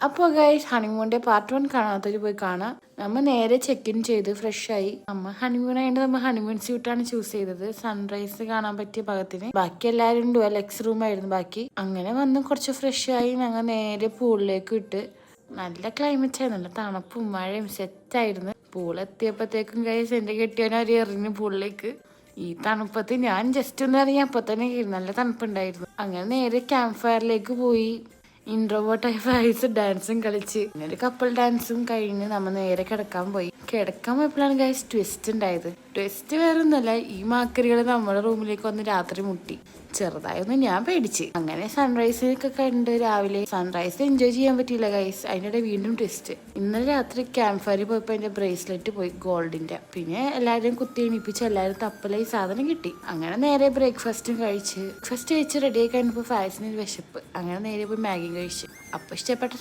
അപ്പോൾ guys ഹണിമൂണിന്റെ part 1 കാണാത്തവര് പോയി കാണാം. നമ്മൾ നേരെ ചെക്ക് ഇൻ ചെയ്ത് ഫ്രഷ് ആയി. ഹണിമൂൺ ആയതുകൊണ്ട് നമ്മൾ ഹണിമൂൺ സ്യൂട്ടാണ് ചൂസ് ചെയ്തത്. സൺറൈസ് കാണാൻ പറ്റിയ ഭാഗത്തിന്. ബാക്കി എല്ലാവരും ഡുവൽ റൂം ആയിരുന്നു ബാക്കി. അങ്ങനെ വന്ന് കുറച്ച് ഫ്രഷ് ആയി ഞങ്ങൾ നേരെ പൂളിലേക്ക് വിട്ട്. നല്ല ക്ലൈമറ്റ് ആയിരുന്നു, നല്ല തണുപ്പും മഴയും സെറ്റായിരുന്നു. പൂളെത്തിയപ്പോഴത്തേക്കും ഗൈസ് എന്റെ കെട്ടിയവനെ അവർ എറിഞ്ഞു പൂളിലേക്ക്. ഈ തണുപ്പത്ത് ഞാൻ ജസ്റ്റ് ഒന്ന് ഇറങ്ങി അപ്പൊ തന്നെ നല്ല തണുപ്പുണ്ടായിരുന്നു. അങ്ങനെ നേരെ ക്യാമ്പ് ഫയറിലേക്ക് പോയി. ഇൻട്രോവേർട്ടായ ഫൈസ് ഡാൻസും കളിച്ച് ഒരു കപ്പിൾ ഡാൻസും കഴിഞ്ഞ് നമ്മൾ നേരെ കിടക്കാൻ പോയി. കിടക്കാൻ പോയപ്പോഴാണ് ഗൈസ് ട്വിസ്റ്റ് ഉണ്ടായത്. ട്വിസ്റ്റ് വേറെ ഒന്നുമല്ല, ഈ മാക്കരികൾ നമ്മുടെ റൂമിലേക്ക് വന്ന് രാത്രി മുട്ടി. ചെറുതായൊന്നും ഞാൻ പേടിച്ച്. അങ്ങനെ സൺറൈസിനൊക്കെ കണ്ട് രാവിലെ സൺറൈസ് എൻജോയ് ചെയ്യാൻ പറ്റിയില്ല ഗൈസ്. അതിനിടെ വീണ്ടും ട്വിസ്റ്റ്. ഇന്നലെ രാത്രി ക്യാമ്പ് ഫയറിൽ പോയപ്പോൾ എന്റെ ബ്രേസ്ലെറ്റ് പോയി ഗോൾഡിന്റെ. പിന്നെ എല്ലാവരും കുത്തി എണീപ്പിച്ച് എല്ലാവരും തപ്പലായി സാധനം കിട്ടി. അങ്ങനെ നേരെ ബ്രേക്ക്ഫാസ്റ്റും കഴിച്ച് റെഡി ആയി കഴിഞ്ഞപ്പോൾ ഫാസിന് വിശപ്പ്. അങ്ങനെ നേരെ പോയി മാഗി കഴിച്ച്. അപ്പൊ ഇഷ്ടപ്പെട്ട